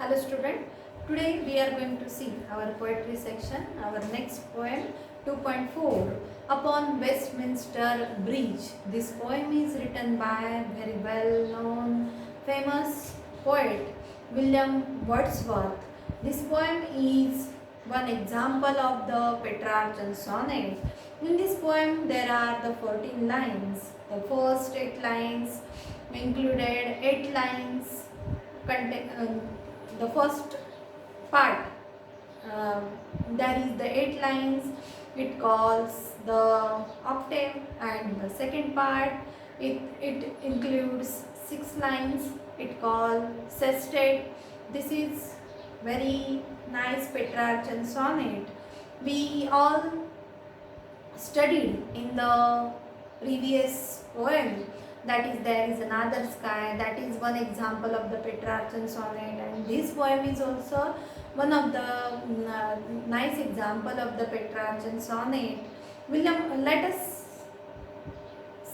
Hello student, today we are going to see our poetry section, our next poem 2.4 Upon Westminster Bridge. This poem is written by very well known famous poet William Wordsworth. This poem is one example of the Petrarchan sonnet. In this poem there are the 14 lines. The first 8 lines included 8 lines the first part, that is the 8 lines, it calls the octave, and the second part it includes 6 lines, it called sestet. This is very nice Petrarchan sonnet. We all studied in the previous poem, that is there is another sky, that is one example of the Petrarchan sonnet, and this poem is also one of the nice example of the Petrarchan sonnet. Let us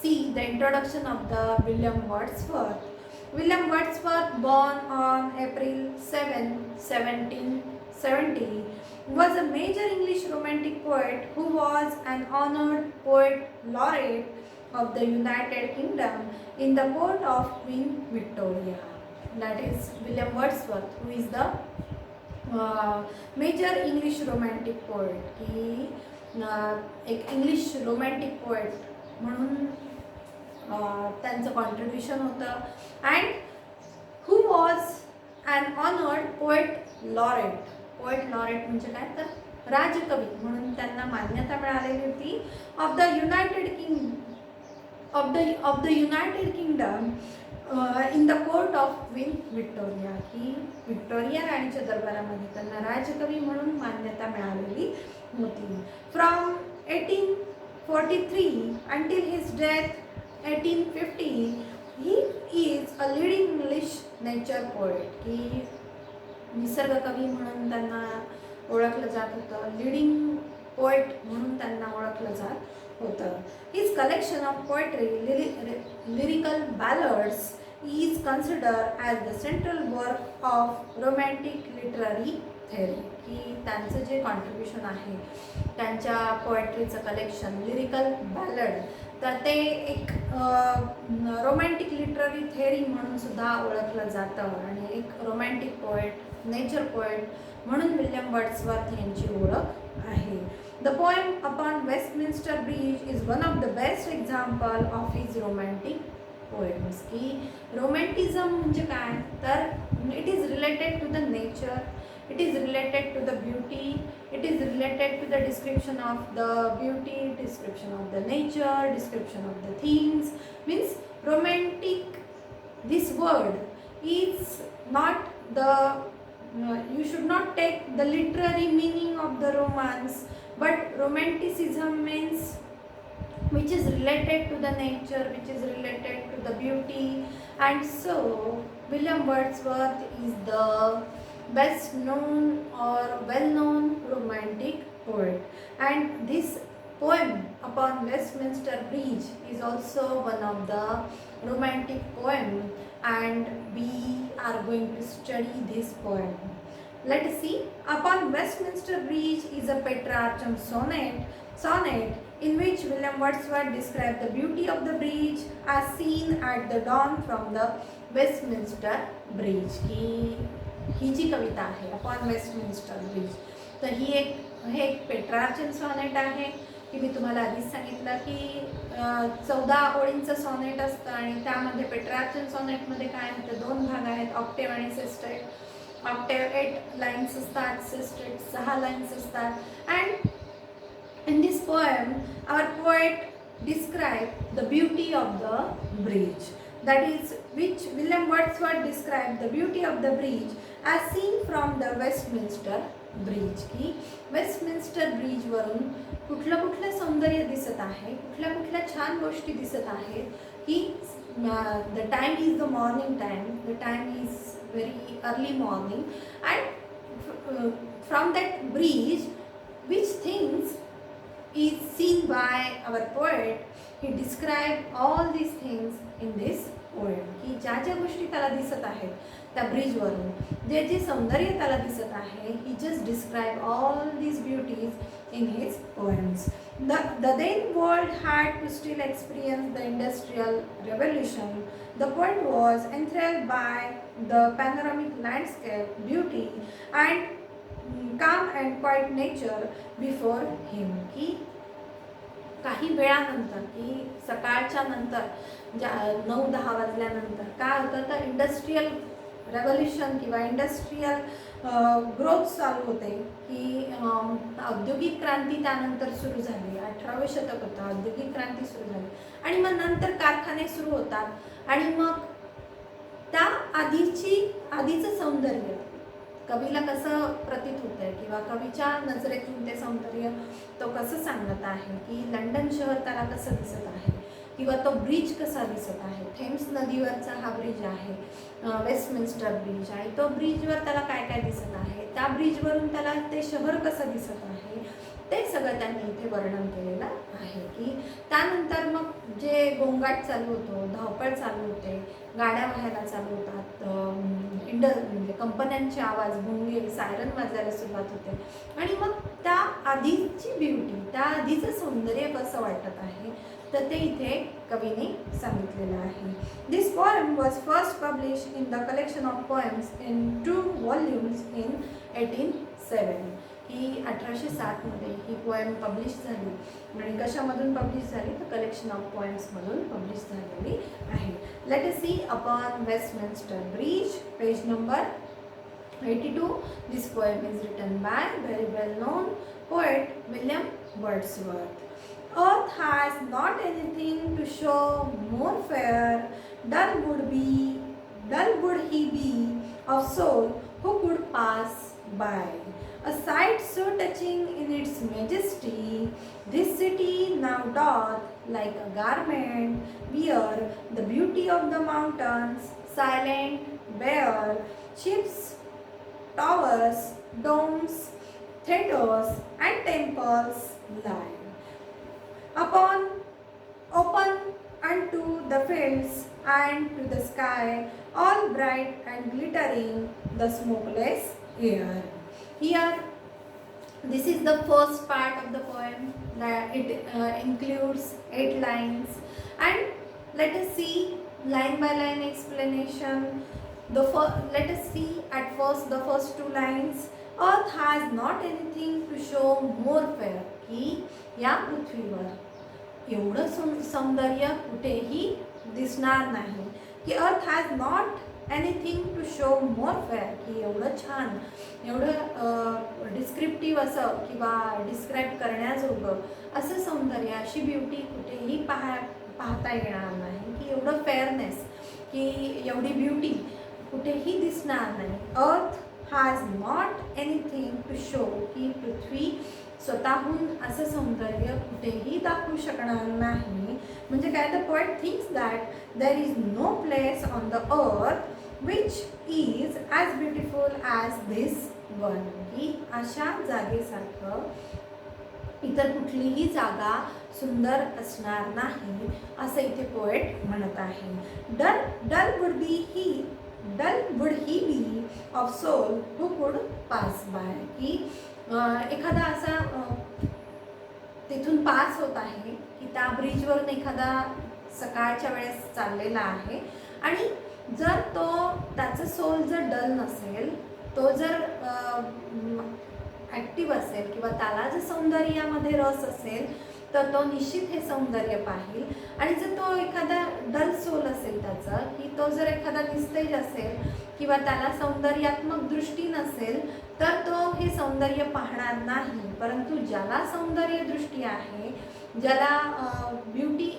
see the introduction of the William Wordsworth. William Wordsworth, born on April 7, 1770, was a major English romantic poet who was an honored poet laureate of the United Kingdom in the court of Queen Victoria. That is William Wordsworth, who is the major English romantic poet. ही एक English romantic poet म्हणून त्यांचं contribution होतं. And who was an honoured poet laureate. Poet laureate म्हणजे काय तर राजकवी म्हणून त्यांना मान्यता मिळालेली होती of the United Kingdom in the court of Queen Victoria. की विक्टोरिया राणीच्या दरबारामध्ये त्यांना राजकवी म्हणून मान्यता मिळालेली होती. From 1843 until his death 1850 he is a leading English nature poet. की निसर्ग कवी म्हणून त्यांना ओळखलं जात होतं, लिडिंग पोएट म्हणून त्यांना ओळखलं जात होतं. His collection of poetry, lyrical ballads, is considered as the central work of romantic literary theory. की त्यांचं जे कॉन्ट्रीब्युशन आहे त्यांच्या पोएट्रीचं कलेक्शन लिरिकल बॅलड, तर ते एक रोमॅन्टिक लिटररी थेअरी म्हणून सुद्धा ओळखलं जातं आणि एक रोमॅन्टिक पोएट, नेचर पोएट म्हणून विल्यम वर्ड्सवर्थ यांची ओळख आहे. The poem Upon Westminster Bridge is one of the best example of his romantic poems. की रोमॅन्टिझम म्हणजे काय तर it is related to the nature, it is related to the beauty, it is related to the description of the beauty, description of the nature, description of the things. Means romantic, this word is not the you should not take the literary meaning of the romance, but romanticism means which is related to the nature, which is related to the beauty. And so William Wordsworth is the best known or well known romantic poet, and this poem Upon Westminster Bridge is also one of the romantic poem, and we are going to study this poem. Let us see. Upon Westminster Bridge is a Petrarchan sonnet in which William Wordsworth described the beauty of the bridge as seen at the dawn from the Westminster Bridge. ही जी कविता आहे upon Westminster bridge, तर हे एक Petrarchan sonnet आहे. की मी तुम्हाला आधीच सांगितलं की 14 ओळींचं सॉनेट असतं आणि त्यामध्ये पेट्रार्चन सॉनेटमध्ये काय होतं, 2 भाग आहेत, ऑक्टेव आणि सेस्टेट. ऑक्टेव 8 लाईन्स असतात, सेस्टेट 6 लाईन्स असतात. And in this poem our poet describe the beauty of the bridge. That is which William Wordsworth described the beauty of the bridge as seen from the Westminster Bridge. की Westminster bridge वरून कुठलं सौंदर्य दिसत आहे, कुठल्या छान गोष्टी दिसत आहेत. की the time is the morning time, the time is very early morning, and from that bridge which things is seen by our poet, he described all these things in this poem, की ज्या ज्या गोष्टी त्याला दिसत आहेत त्या ब्रिजवरून, जे जे सौंदर्य त्याला दिसत आहे, he just describe all these beauties in his poems. The then world had to still experience the industrial revolution. The poet was enthralled by the panoramic landscape, beauty and calm and quiet nature before him. की काही वेळानंतर, की सकाळच्या नंतर, 9-10 वाजल्यानंतर काय होतं तर इंडस्ट्रियल रेव्होल्युशन किंवा इंडस्ट्रियल ग्रोथ चालू होते, की औद्योगिक क्रांती त्यानंतर सुरू झाली. 18वे शतक होतं, औद्योगिक क्रांती सुरू झाली आणि मग नंतर कारखाने सुरू होतात आणि मग त्या आधीचं सौंदर्य कवीला कसं प्रतीत होत आहे किंवा कवीच्या नजरेतून ते सौंदर्य तो कसं सांगत आहे, की लंडन शहर त्याला कसं दिसत आहे किंवा तो ब्रिज कसा दिसत आहे. थेम्स नदीवरचा हा ब्रिज आहे, वेस्टमिन्स्टर ब्रिज, आणि तो ब्रिजवर त्याला काय काय दिसत आहे, त्या ब्रिजवरून त्याला ते शहर कसं दिसत आहे, ते सगळं त्यांनी इथे वर्णन केलेलं आहे. की त्यानंतर मग जे गोंगाट चालू होतो, धावपळ चालू होते, गाड्या व्हायला चालू होतात, म्हणजे कंपन्यांचे आवाज, भुंगे, सायरन वाजायला सुरुवात होते आणि मग त्या आधीची ब्युटी, त्या आधीचं सौंदर्य कसं वाटत आहे तर ते इथे कवीने सांगितलेलं आहे. This poem was first publish in the collection of poems in 2 volumes in 1807. ही 1807 ही पोएम पब्लिश झाली आणि कशामधून पब्लिश झाली तर कलेक्शन ऑफ पोएम्समधून पब्लिश झालेली आहे. Let us see upon Westminster bridge, page number 82. This poem is written by very well known poet William Wordsworth. Earth has not anything to show more fair, dull would he be of soul who could pass by. A sight so touching in its majesty, this city now doth like a garment wear the beauty of the mountains, silent, bare, ships, towers, domes, theatres and temples lie. Open unto the fields and to the sky, all bright and glittering, the smokeless air. Here, this is the first part of the poem. That it includes 8 lines, and let us see line by line explanation. Let us see at first the first 2 lines. Earth has not anything to show more fair. की या पृथ्वीवर एवढं सौंदर्य कुठेही दिसणार नाही. की earth has not anything to show more fair, की एवढं छान, एवढं डिस्क्रिप्टिव्ह असं किंवा डिस्क्राईब करण्याजोगं असं सौंदर्य, अशी ब्युटी कुठेही पाहता येणार नाही. की एवढं फेअरनेस, की एवढी ब्युटी कुठेही दिसणार नाही. Earth has not anything to show, की पृथ्वी स्वतःहून असं सौंदर्य कुठेही दाखवू शकणार नाही. म्हणजे काय, the poet thinks that there is no place on the earth which is as beautiful as this one. की अशा जागेसारखं इतर कुठलीही जागा सुंदर असणार नाही, असं इथे पोएट म्हणत आहे. Dull would he be of soul who could pass bye. की एखादा असा तिथून पास होत आहे, की त्या ब्रिजवरून एखादा सकाळच्या वेळेस चाललेला आहे आणि जर तो त्याचं सोल जर डल नसेल, तो जर ॲक्टिव्ह असेल किंवा त्याला जर सौंदर्यामध्ये रस असेल तर तो निश्चित हे सौंदर्य पाहिल. आणि जर तो एखादा डल सोल असेल त्याचा, की तो जर एखादा निस्तेज असेल किंवा त्याला सौंदर्यात्मक दृष्टी नसेल तर तो हे सौंदर्य पाहणार नाही. परंतु ज्याला सौंदर्य दृष्टी आहे, ज्याला ब्युटी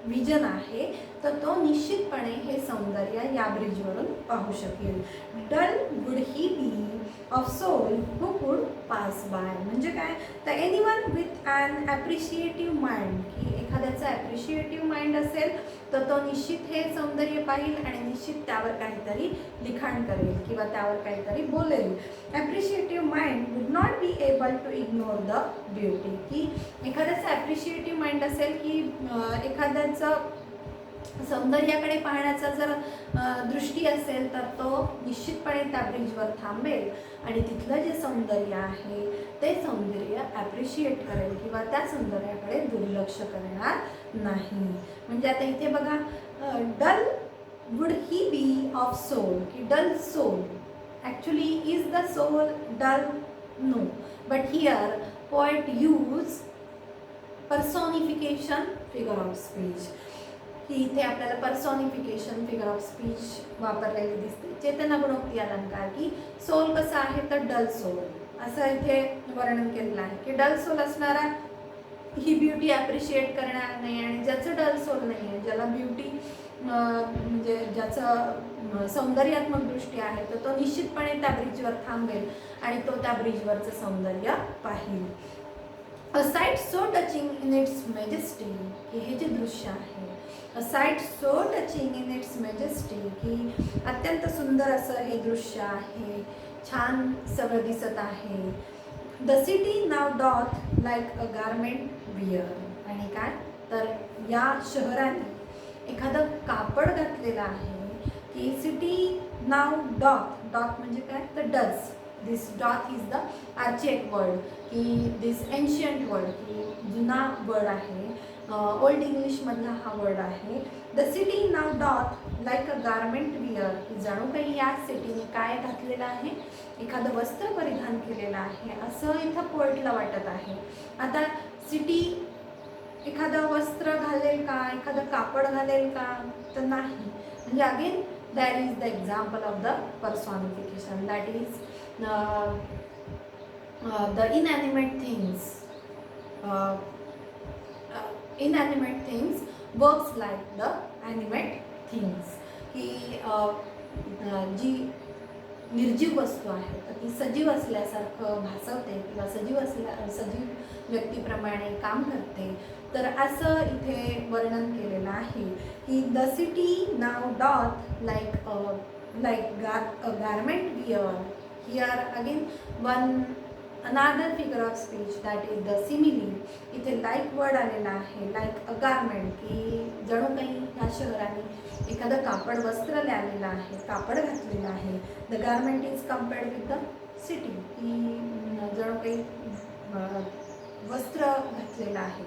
विजन आहे, तर तो निश्चितपणे हे सौंदर्य या ब्रिजवरून पाहू शकेल. Dull would he be of soul who could pass by. म्हणजे काय, तर anyone with an appreciative mind, की एखाद्याचा ॲप्रिशिएटिव्ह माइंड असेल तर तो निश्चित हे सौंदर्य पाहिल आणि निश्चित त्यावर काहीतरी लिखाण करेल किंवा त्यावर काहीतरी बोलेल. Appreciative mind would not be able to ignore the beauty. की एखाद्याचं ॲप्रिशिएटिव्ह माइंड असेल, की एखाद्याचं सौंदर्याकडे पाहण्याचा जर दृष्टी असेल तर तो निश्चितपणे त्या ब्रिजवर थांबेल आणि तिथलं जे सौंदर्य आहे ते सौंदर्य ॲप्रिशिएट करेल किंवा त्या सौंदर्याकडे दुर्लक्ष करणार नाही. म्हणजे आता इथे बघा, dull would he be of soul, की dull soul actually is the soul dull? No, but here poet use personification figure of speech, की इथे आपल्याला पर्सॉनिफिकेशन फिगर ऑफ स्पीच वापरलेली दिसते. चेतनगुणोक्ती अलंकार, की सोल कसा आहे तर डल सोल असं इथे वर्णन केलेलं आहे, की डल सोल असणारा ही ब्युटी ॲप्रिशिएट करणार नाही, आणि ज्याचं डल सोल नाही आहे, ज्याला ब्युटी म्हणजे ज्याचं सौंदर्यात्मक दृष्टी आहे तर तो निश्चितपणे त्या ब्रिजवर थांबेल आणि तो त्या ब्रिजवरचं सौंदर्य पाहिल. A sight so touching in its majesty, की हे जे दृश्य आहे, a sight so touching in its majesty, की अत्यंत सुंदर असं हे दृश्य आहे, छान सगळं दिसत आहे. The city now doth like a garment wear, आणि काय तर या शहराने एखादं कापड घातलेलं आहे, की सिटी नाव डॉथ, डॉथ म्हणजे काय तर does, this doth is the archaic word, की दिस एन्शियंट वर्ड, की जुना वर्ड आहे, ओल्ड इंग्लिशमधला हा वर्ड आहे. The city now doth like a garment wear, की जणू काही या सिटीने काय घातलेलं आहे, एखादं वस्त्र परिधान केलेलं आहे असं इथं पोएटला वाटत आहे. आता सिटी एखादं वस्त्र घालेल का, एखादं कापड घालेल का, तर नाही. म्हणजे again that is the example of the पर्सॉनिफिकेशन, that is the inanimate things works like the animate things, की जी निर्जीव वस्तू आहे तर ती सजीव असल्यासारखं भासवते किंवा सजीव व्यक्तीप्रमाणे काम करते. तर असं इथे वर्णन केलेलं आहे, की the city now doth like garment wear. Here again one another figure of speech, that is the simile. इथे लाईक वर्ड आलेला आहे, लाईक अ गारमेंट, की जणू काही ह्या शहराने एखादं कापड वस्त्र लावलेलं आहे, कापड घातलेलं आहे. The garment is compared with the city, की जणू काही वस्त्र घातलेलं आहे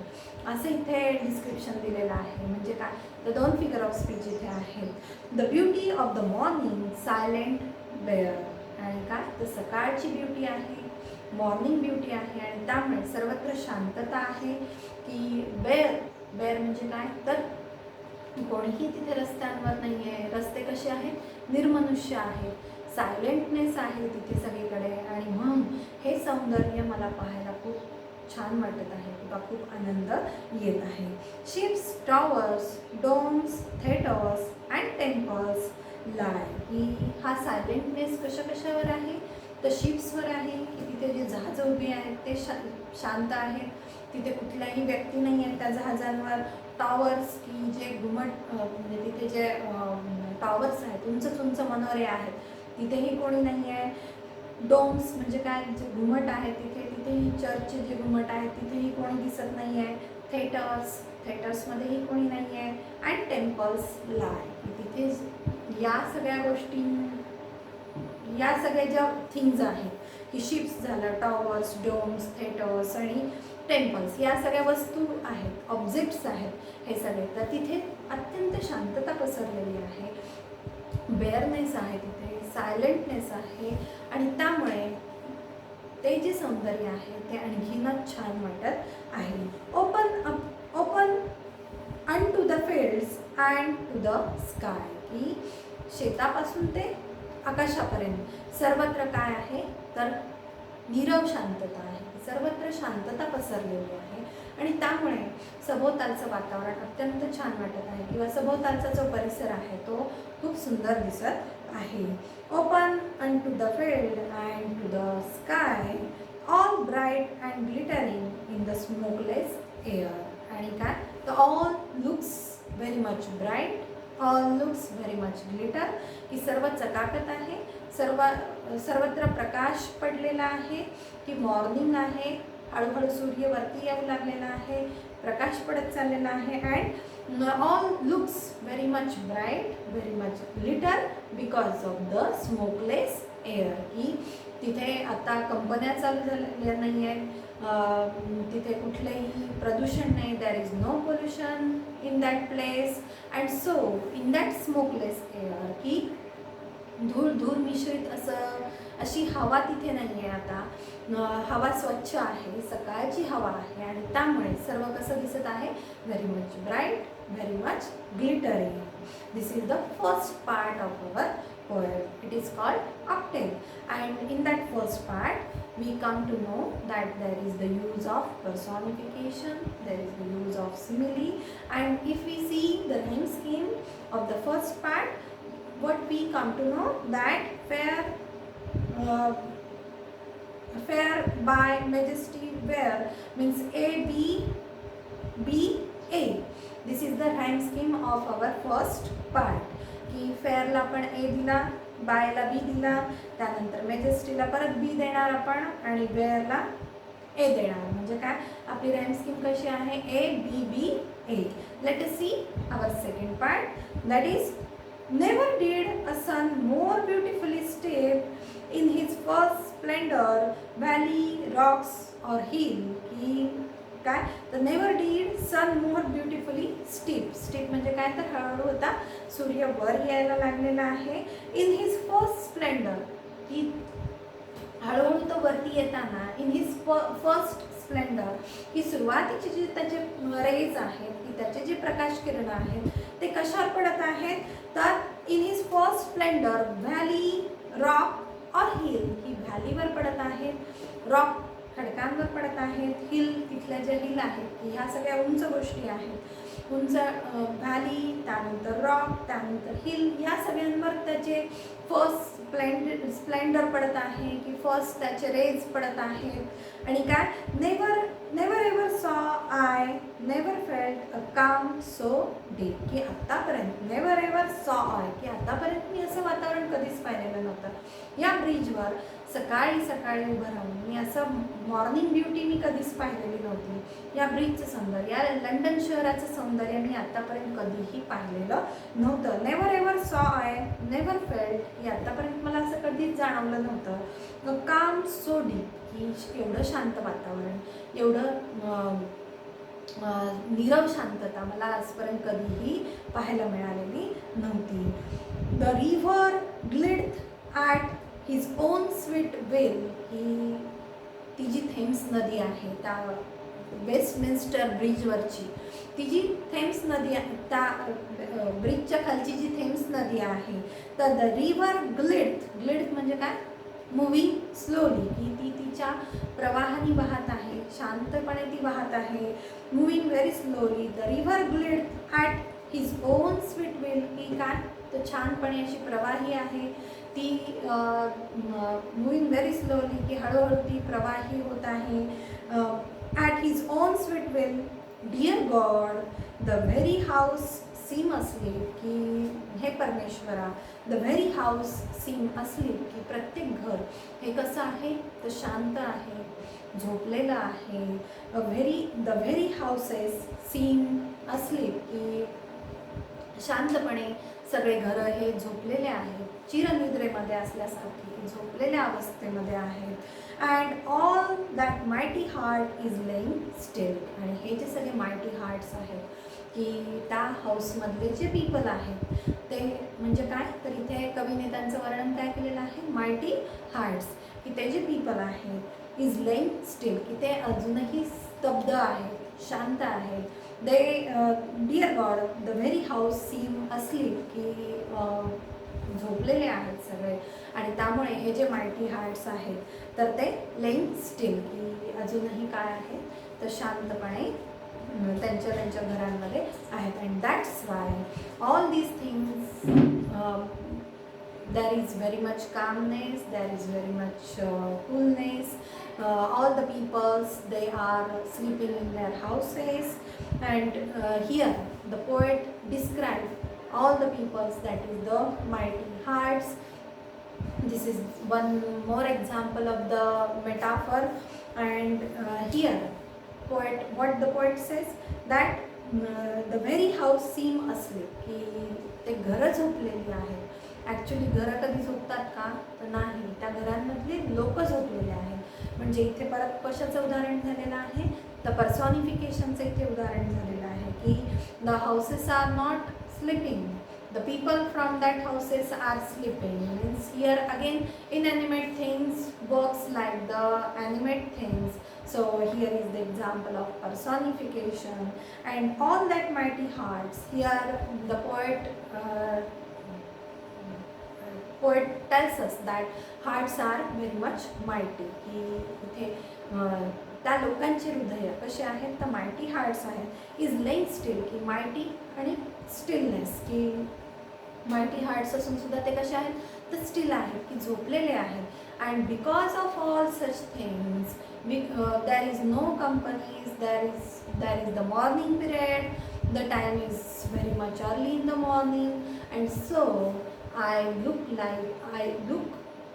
असं इथे डिस्क्रिप्शन दिलेलं आहे. म्हणजे काय तर दोन फिगर ऑफ स्पीच इथे आहेत. The beauty of the morning silent bare, आणि काय तर सकाळची ब्युटी आहे, मॉर्निंग ब्युटी आहे, आणि त्यामुळे सर्वत्र शांतता आहे. की बेअर म्हणजे काय तर कोणीही तिथे रस्त्यांवर नाही आहे, रस्ते कसे आहेत निर्मनुष्य आहेत, सायलेंटनेस आहे तिथे सगळीकडे, आणि म्हणून हे सौंदर्य मला पाहायला खूप छान वाटत आहे किंवा खूप आनंद येत आहे. Ships, towers, domes, theatres and temples lie, की हा सायलेंटनेस कशावर आहे तर शिप्सवर आहे, की तिथे जे जहाज उभी आहेत ते शांत आहेत, तिथे कुठल्याही व्यक्ती नाही आहेत त्या जहाजांवर. टॉवर्स, की जे घुमट म्हणजे तिथे जे टॉवर्स आहेत, उंच मनोरे आहेत, तिथेही कोणी नाही आहे. डोम्स म्हणजे काय जे घुमट आहे तिथेही चर्चचे जे घुमट आहेत तिथेही कोणी दिसत नाही आहे. थिएटर्समध्येही कोणी नाही आहे. अँड टेम्पल्स लाय, तिथे या सगळ्या गोष्टी, या सगळ्या ज्या थिंग्ज आहेत, की शिप्स झालं, टॉवर्स, डोम्स, थिएटर्स आणि टेम्पल्स, या सगळ्या वस्तू आहेत, ऑब्जेक्ट्स आहेत हे सगळे, तर तिथे अत्यंत शांतता पसरलेली आहे, बेअरनेस आहे, तिथे सायलेंटनेस आहे, आणि त्यामुळे ते जे सौंदर्य आहे ते आणखीनच छान वाटत आहे. Open unto the fields and to the sky, की शेतापासून ते आकाशापर्यंत सर्वत्र काय आहे तर नीरव शांतता आहे, सर्वत्र शांतता पसरलेली आहे, आणि त्यामुळे सभोवतालचं वातावरण अत्यंत छान वाटत आहे किंवा सभोवतालचा जो परिसर आहे तो खूप सुंदर दिसत आहे. Open unto the field and to the sky, all bright and glittering in the smokeless air, आणि काय तर all looks very much bright, all looks very much glitter, की सर्व चकाकत आहे, सर्वत्र प्रकाश पडलेला आहे, की मॉर्निंग आहे, हळूहळू सूर्य वरती येऊ लागलेला आहे, प्रकाश पडत चाललेला आहे. And all looks very much bright, very much glitter because of the smokeless air. की तिथे आता कंपन्या चालू झालेल्या नाही आहेत, तिथे कुठलेही प्रदूषण नाही, there is no pollution in that place. And so in that smokeless air की धूळ मिश्रित अशी हवा तिथे नाही आहे आता. हवा स्वच्छ आहे, सकाळची हवा आहे आणि त्यामुळे सर्व कसं दिसत आहे, very much bright, very much glittery. This is the first part of our poem. It is called octave, and in that first part we come to know that there is the use of personification, there is the use of simile, and if we see the rhyme scheme of the first part, what we come to know that fair by majesty where means A B B A. This is the rhyme scheme of our first part. की फेअरला आपण ए दिला, बायला बी दिला, त्यानंतर मेजेस्टीला परत बी देणार आपण आणि वेअरला ए देणार. म्हणजे काय आपली राईम स्कीम कशी आहे, A B B A. Let us see our second part, that is never did a sun more beautifully steep in his first splendour valley rocks or hill. की काय तर never did sun more beautifully steep. Steep म्हणजे काय तर हळूहळू होता सूर्य वर यायला लागलेला आहे. इन हिज फर्स्ट स्प्लेंडर की हळूहळू तो वरती येताना, इन हिज फर्स्ट स्प्लेंडर की सुरुवातीचे जे त्याचे रेज आहेत, की त्याचे जे प्रकाश किरण आहेत ते कशावर पडत आहेत, तर in his first splendour valley rock or hill. ही व्हॅलीवर पडत आहेत, रॉक खडकांवर पडत आहेत, हिल तिथल्या ज्या हिल आहेत की ह्या सगळ्या उंच गोष्टी आहेत, उंच व्हॅली, त्यानंतर रॉक, त्यानंतर हिल, या सगळ्यांवर त्याचे फर्स्ट स्प्लेंडर पडत आहे की फर्स्ट त्याचे रेज पडत आहेत. आणि काय नेवर एव्हर सॉ आय नेवर फेल्ट अ काम सो डीप. की आत्तापर्यंत नेवर एव्हर सॉ आय की आत्तापर्यंत मी असं वातावरण कधीच पाहिलेलं नव्हतं. या ब्रिजवर सकाळी सकाळी उभं राहून मी असं मॉर्निंग ब्युटी मी कधीच पाहिलेली नव्हती. या ब्रिजचं सौंदर्य, या लंडन शहराचं सौंदर्य मी आत्तापर्यंत कधीही पाहिलेलं नव्हतं. नेवर एव्हर सॉ आय नेवर फेल्ट की आत्तापर्यंत मला असं कधीच जाणवलं नव्हतं. काम सो डीप की एवढं शांत वातावरण, एवढं नीरव शांतता मला आजपर्यंत कधीही पाहायला मिळालेली नव्हती. The river glide at his own sweet will. ही ती जी थेम्स नदी आहे त्या वेस्टमिन्स्टर ब्रिजवरची, ती जी थेम्स नदी आहे, त्या ब्रिजच्या खालची जी थेम्स नदी आहे, तर द रिव्हर ग्लिड म्हणजे काय, मूव्हिंग स्लोली. की ती तिच्या प्रवाहाने वाहत आहे, शांतपणे ती वाहत आहे, moving very slowly. The river glide at his own sweet will की काय, तर छानपणे अशी प्रवाही आहे ती, मूव्हिंग व्हेरी स्लोली की हळूहळू ती प्रवाही होत आहे. At his own sweet will dear God the very house seem asleep. की हे परमेश्वरा, the very house seem asleep की प्रत्येक घर हे कसं आहे, तर शांत आहे, झोपलेलं आहे. The very houses seem asleep की शांतपणे सगळे घरं हे झोपलेले आहेत, चिरनिद्रेमध्ये असल्यासारखे की झोपलेल्या अवस्थेमध्ये आहेत. And all that mighty heart is laying still. आणि हे जे सगळे मायटी हार्ट्स आहेत की त्या हाऊसमधले जे पीपल आहेत ते म्हणजे काय, तर इथे कवीने त्यांचं वर्णन काय केलेलं आहे, मायटी हार्ट्स की ते जे पीपल आहेत इज लेईंग स्टिल की ते अजूनही स्तब्ध आहेत, शांत आहेत. The dear God the very house seem asleep की झोपलेले आहेत सगळे. आणि त्यामुळे हे जे मायटी हार्ट्स आहेत तर ते लेईंग स्टिल की अजूनही काय आहेत, तर शांतपणे त्यांच्या घरांमध्ये आहेत. And that's why all these things there is very much calmness, there is very much coolness. All the peoples, they are sleeping in their houses, and here the poet described all the peoples, that is the mighty hearts. This is one more example of the metaphor. And here what the poet says, that the very house seem asleep की ते घरं झोपलेली आहेत. Actually घरं कधी झोपतात का? तर नाही, त्या घरांमधले लोक झोपलेले आहेत. म्हणजे इथे परत कशाचं उदाहरण झालेलं आहे? तर पर्सॉनिफिकेशनचं इथे उदाहरण झालेलं आहे की the houses are not sleeping, the people from that houses are sleeping. Means here again inanimate things works like the animate things. So here is the example of personification. And all that mighty hearts, here the poet tells us that hearts are very much mighty. की इथे त्या लोकांचे हृदय कसे आहेत तर mighty hearts आहेत. Is laying still की मायटी आणि स्टिलनेस की मायटी हार्ट्स असून सुद्धा ते कसे आहेत तर स्टिल आहेत की झोपलेले आहेत. And because of all such things there is no companies, there is the morning period, the time is very much early in the morning, and so I look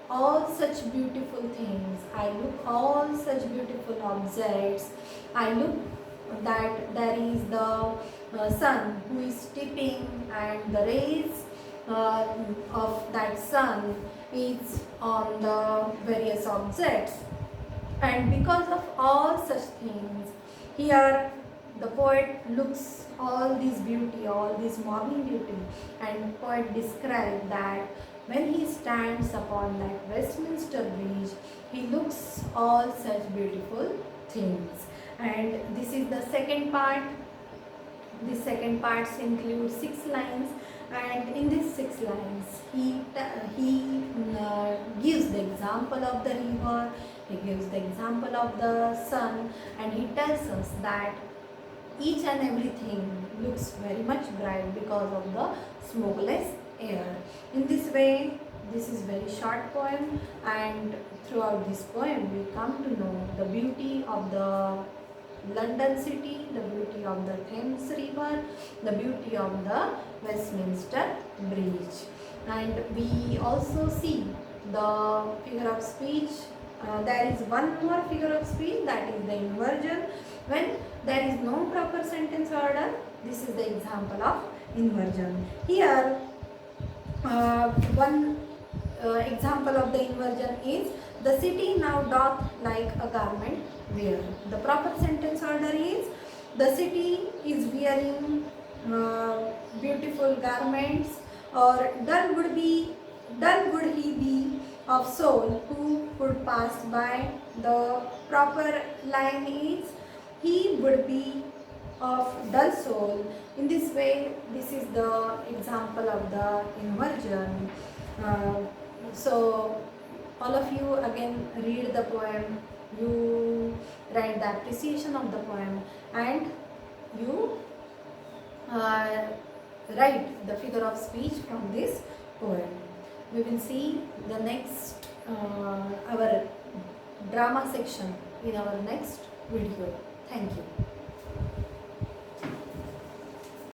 all such beautiful things, I look all such beautiful objects, I look that there is the sun who is steeping, and the rays of that sun is on the various objects. And because of all such things, here the poet looks all this beauty, all this morning beauty, and poet described that when he stands upon that Westminster Bridge, he looks all such beautiful things. And this is the second part. This second part includes 6 lines, and in these 6 lines he gives the example of the river, he gives the example of the sun, and he tells us that each and everything looks very much bright because of the smokeless air. In this way, this is very short poem, and throughout this poem we come to know the beauty of the London city, the beauty of the Thames River, the beauty of the Westminster Bridge. And we also see the figure of speech. There is one more figure of speech, that is the inversion. When there is no proper sentence order, this is the example of inversion. Here, one example of the inversion is, the city now doth like a garment wear. The proper sentence order is, the city is wearing beautiful garments, or dull would he be of soul who would pass by. The proper line is, he would be of dull soul. In this way, this is the example of the inversion. So all of you again read the poem, you write the appreciation of the poem, and you write the figure of speech from this poem. We will see the next our drama section in our next video. Thank you.